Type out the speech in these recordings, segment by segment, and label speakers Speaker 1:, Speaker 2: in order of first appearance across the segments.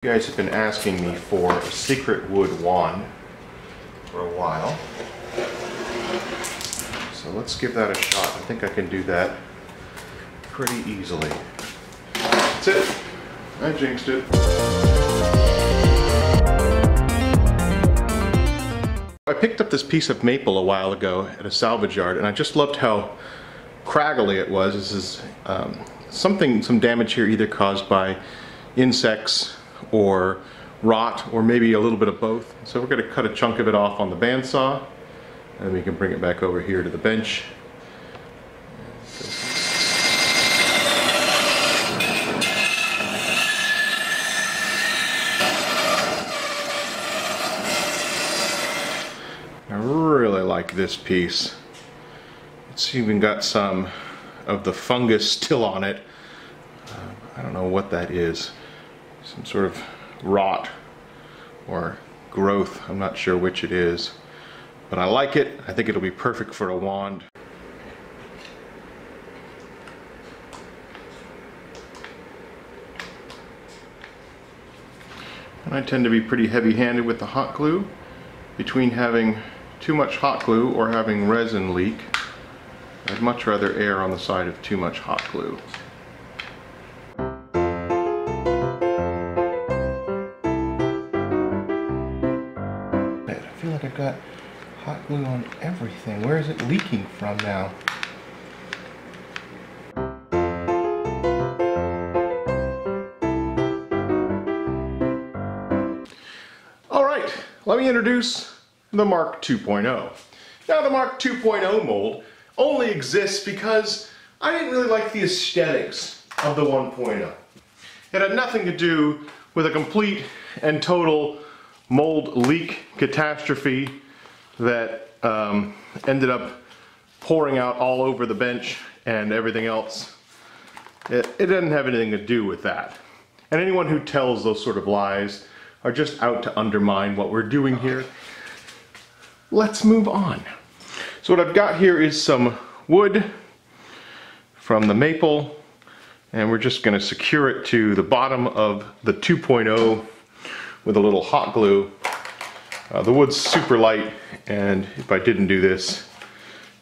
Speaker 1: You guys have been asking me for a secret wood wand for a while, so let's give that a shot. I think I can do that pretty easily. That's it. I jinxed it. I picked up this piece of maple a while ago at a salvage yard, and I just loved how craggly it was. This is some damage here, either caused by insects or rot, or maybe a little bit of both. So we're going to cut a chunk of it off on the bandsaw, and we can bring it back over here to the bench. I really like this piece. It's even got some of the fungus still on it. I don't know what that is. Some sort of rot or growth. I'm not sure which it is, but I like it. I think it'll be perfect for a wand. And I tend to be pretty heavy-handed with the hot glue. Between having too much hot glue or having resin leak, I'd much rather err on the side of too much hot glue. I feel like I've got hot glue on everything. Where is it leaking from now? Alright, let me introduce the Mark 2.0. Now, the Mark 2.0 mold only exists because I didn't really like the aesthetics of the 1.0. It had nothing to do with a complete and total mold leak catastrophe that ended up pouring out all over the bench and everything else. It didn't have anything to do with that. And anyone who tells those sort of lies are just out to undermine what we're doing here. Let's move on. So what I've got here is some wood from the maple, and we're just going to secure it to the bottom of the 2.0 with a little hot glue. The wood's super light, and if I didn't do this,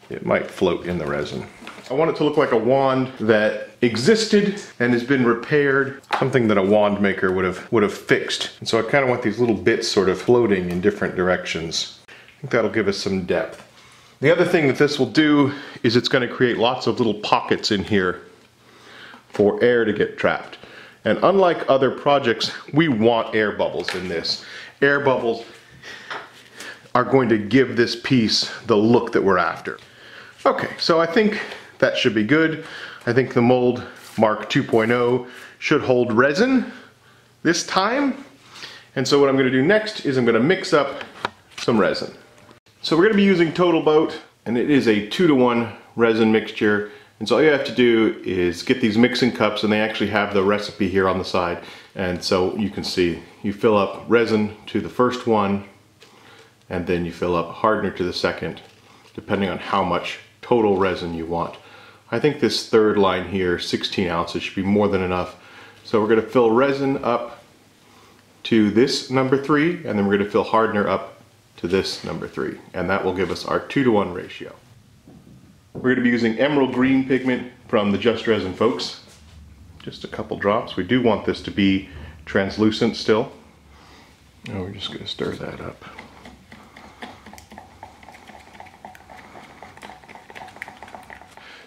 Speaker 1: it might float in the resin. I want it to look like a wand that existed and has been repaired, something that a wand maker would have fixed. And so I kind of want these little bits sort of floating in different directions. I think that'll give us some depth. The other thing that this will do is it's going to create lots of little pockets in here for air to get trapped. And unlike other projects, we want air bubbles in this. Air bubbles are going to give this piece the look that we're after. Okay, so I think that should be good. I think the mold Mark 2.0 should hold resin this time. And so what I'm going to do next is I'm going to mix up some resin. So we're going to be using Total Boat, and it is a 2-to-1 resin mixture. And so all you have to do is get these mixing cups, and they actually have the recipe here on the side. And so you can see, you fill up resin to the first one, and then you fill up hardener to the second, depending on how much total resin you want. I think this third line here, 16 ounces, should be more than enough. So we're going to fill resin up to this number 3, and then we're going to fill hardener up to this number 3, and that will give us our 2-to-1 ratio. We're going to be using emerald green pigment from the Just Resin folks. Just a couple drops. We do want this to be translucent still. And we're just going to stir that up.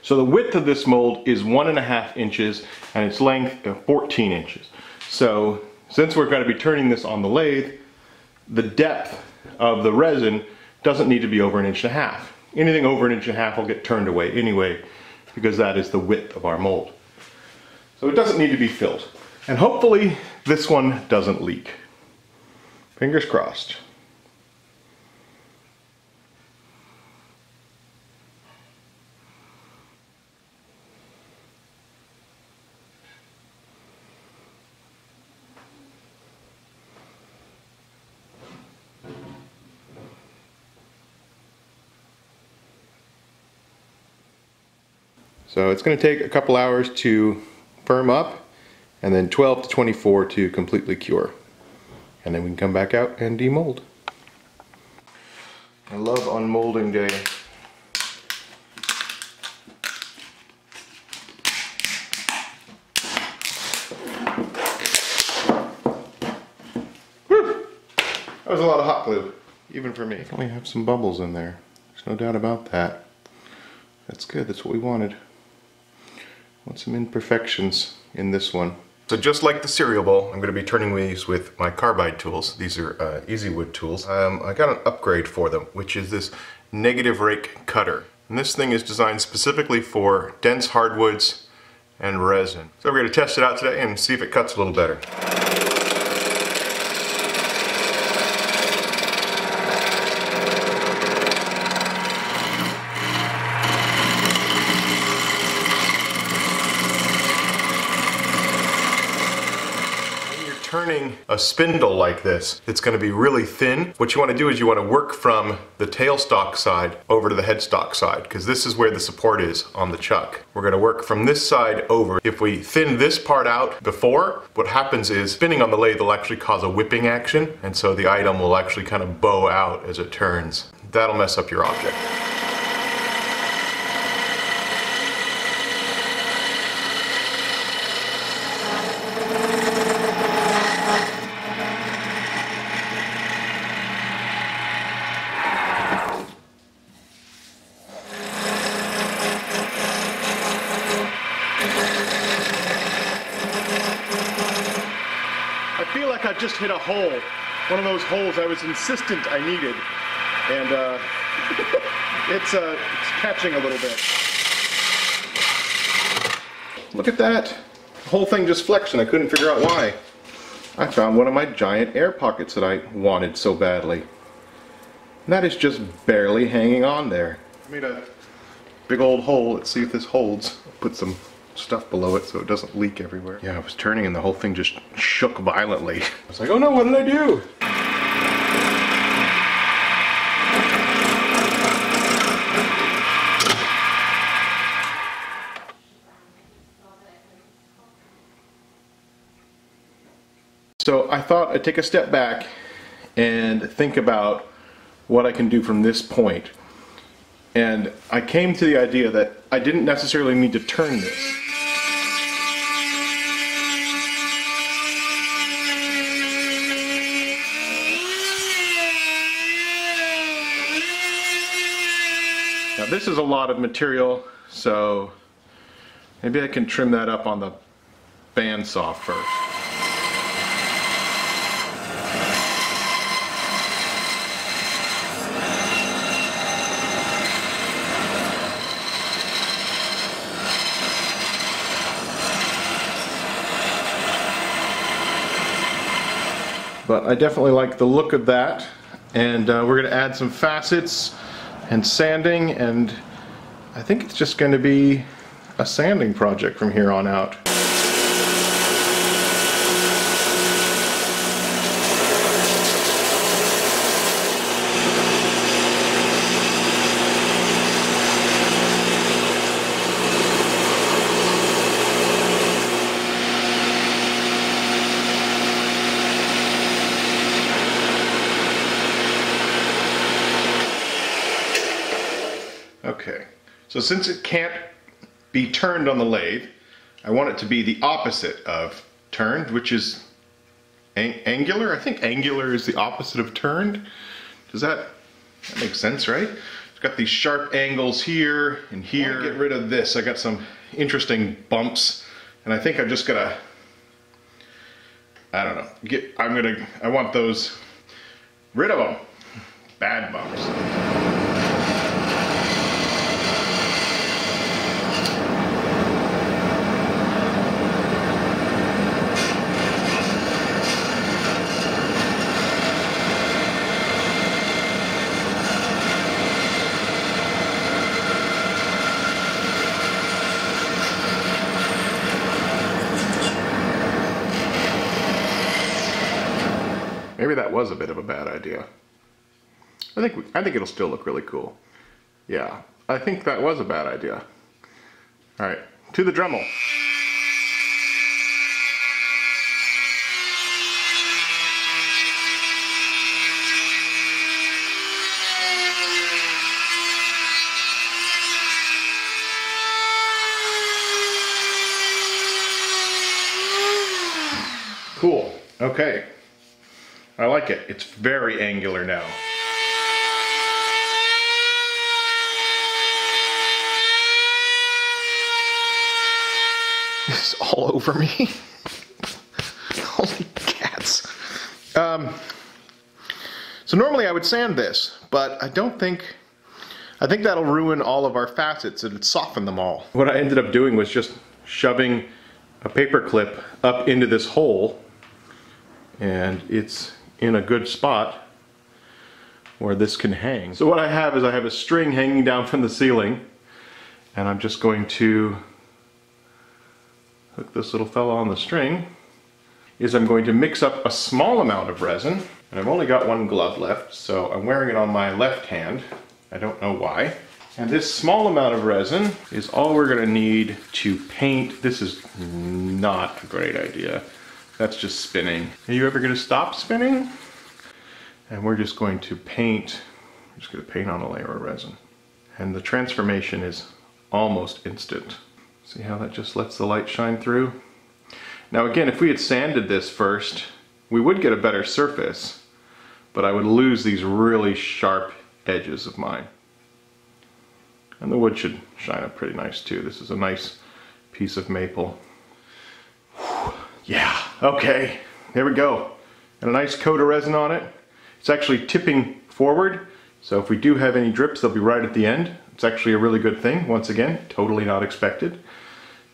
Speaker 1: So the width of this mold is 1.5 inches and its length 14 inches. So since we're going to be turning this on the lathe, the depth of the resin doesn't need to be over 1.5 inches. Anything over 1.5 inches will get turned away anyway, because that is the width of our mold. So it doesn't need to be filled. And hopefully this one doesn't leak. Fingers crossed. So it's going to take a couple hours to firm up, and then 12 to 24 to completely cure. and then we can come back out and demold. I love unmolding day. Whew! That was a lot of hot glue, even for me. Definitely have some bubbles in there. There's no doubt about that. That's good, that's what we wanted. Want some imperfections in this one. So just like the cereal bowl, I'm going to be turning these with my carbide tools. These are Easy Wood tools. I got an upgrade for them, which is this negative rake cutter. And this thing is designed specifically for dense hardwoods and resin. So we're going to test it out today and see if it cuts a little better. Turning a spindle like this, it's going to be really thin. What you want to do is you want to work from the tailstock side over to the headstock side, because this is where the support is on the chuck. We're going to work from this side over. If we thin this part out before, what happens is spinning on the lathe will actually cause a whipping action, and so the item will actually kind of bow out as it turns. That'll mess up your object. I feel like I just hit a hole, one of those holes I was insistent I needed, and it's catching a little bit. Look at that, the whole thing just flexed and I couldn't figure out why. I found one of my giant air pockets that I wanted so badly. And that is just barely hanging on there. I made a big old hole. Let's see if this holds. I'll put some stuff below it so it doesn't leak everywhere. Yeah, I was turning and the whole thing just shook violently. I was like, oh no, what did I do? So I thought I'd take a step back and think about what I can do from this point. And I came to the idea that I didn't necessarily need to turn this. Now this is a lot of material, so maybe I can trim that up on the bandsaw first. But I definitely like the look of that, and we're going to add some facets and sanding, and I think it's just going to be a sanding project from here on out. Okay, so since it can't be turned on the lathe, I want it to be the opposite of turned, which is angular. I think angular is the opposite of turned. Does that make sense, right? It's got these sharp angles here and here. I want to get rid of this. I got some interesting bumps, and I think I'm just gonna, I don't know, I want those, rid of them. Bad bumps. Maybe that was a bit of a bad idea. I think it'll still look really cool. Yeah, I think that was a bad idea. All right, to the Dremel. Okay, I like it. It's very angular now. It's all over me. Holy cats. So normally I would sand this, but I think that'll ruin all of our facets and soften them all. What I ended up doing was just shoving a paper clip up into this hole, and it's in a good spot where this can hang. So what I have is I have a string hanging down from the ceiling, and I'm just going to hook this little fella on the string. I'm going to mix up a small amount of resin, and I've only got one glove left, so I'm wearing it on my left hand. I don't know why. And this small amount of resin is all we're gonna need to paint. This is not a great idea. That's just spinning. Are you ever gonna stop spinning? And we're just going to paint, I'm just gonna paint on a layer of resin. And the transformation is almost instant. See how that just lets the light shine through? Now again, if we had sanded this first, we would get a better surface, but I would lose these really sharp edges of mine. And the wood should shine up pretty nice too. This is a nice piece of maple. Whew. Yeah, okay, there we go. And a nice coat of resin on it. It's actually tipping forward, so if we do have any drips, they'll be right at the end. It's actually a really good thing, once again, totally not expected.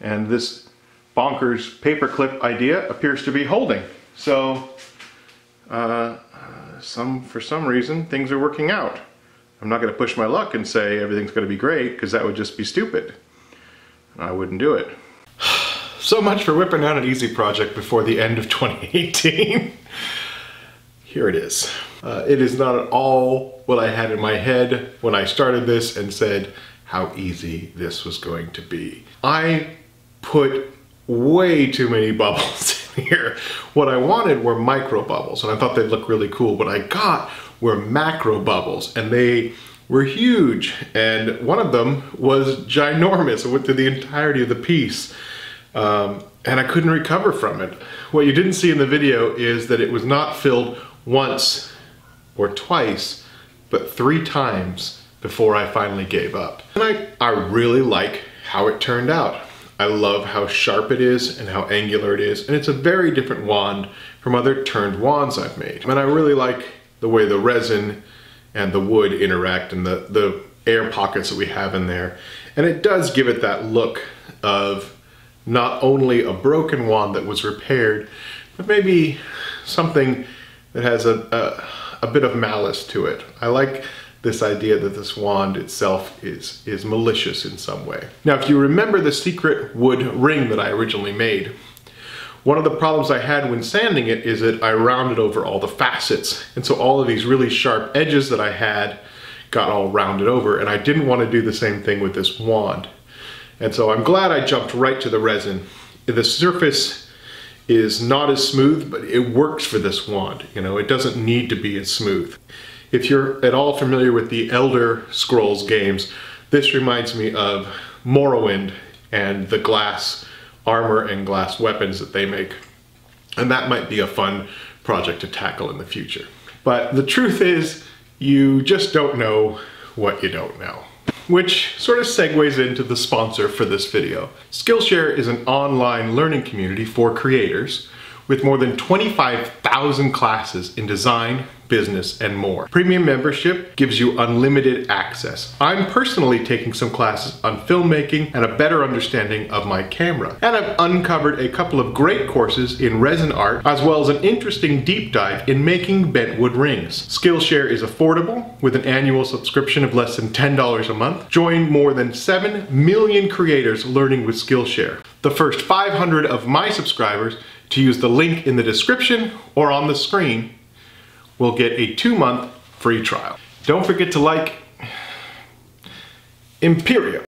Speaker 1: And this bonkers paperclip idea appears to be holding. So, for some reason, things are working out. I'm not going to push my luck and say everything's going to be great, because that would just be stupid. I wouldn't do it. So much for whipping out an easy project before the end of 2018. Here it is. It is not at all what I had in my head when I started this and said how easy this was going to be. I put way too many bubbles in here. What I wanted were micro bubbles, and I thought they'd look really cool. What I got were macro bubbles, and they were huge, and one of them was ginormous. It went through the entirety of the piece, and I couldn't recover from it. What you didn't see in the video is that it was not filled once or twice, but 3 times before I finally gave up. And I really like how it turned out. I love how sharp it is and how angular it is, and it's a very different wand from other turned wands I've made. And I really like the way the resin and the wood interact and the air pockets that we have in there. And it does give it that look of not only a broken wand that was repaired, but maybe something that has a bit of malice to it. I like this idea that this wand itself is malicious in some way. Now, if you remember the secret wood ring that I originally made, one of the problems I had when sanding it is that I rounded over all the facets. And so all of these really sharp edges that I had got all rounded over, and I didn't want to do the same thing with this wand. And so I'm glad I jumped right to the resin. The surface is not as smooth, but it works for this wand. You know, it doesn't need to be as smooth. If you're at all familiar with the Elder Scrolls games, this reminds me of Morrowind and the glass armor and glass weapons that they make. And that might be a fun project to tackle in the future. But the truth is, you just don't know what you don't know. Which sort of segues into the sponsor for this video. Skillshare is an online learning community for creators with more than 25,000 classes in design, business, and more. Premium membership gives you unlimited access. I'm personally taking some classes on filmmaking and a better understanding of my camera. And I've uncovered a couple of great courses in resin art, as well as an interesting deep dive in making bentwood rings. Skillshare is affordable with an annual subscription of less than $10 a month. Join more than 7 million creators learning with Skillshare. The first 500 of my subscribers to use the link in the description or on the screen will get a 2-month free trial. Don't forget to like Imperium.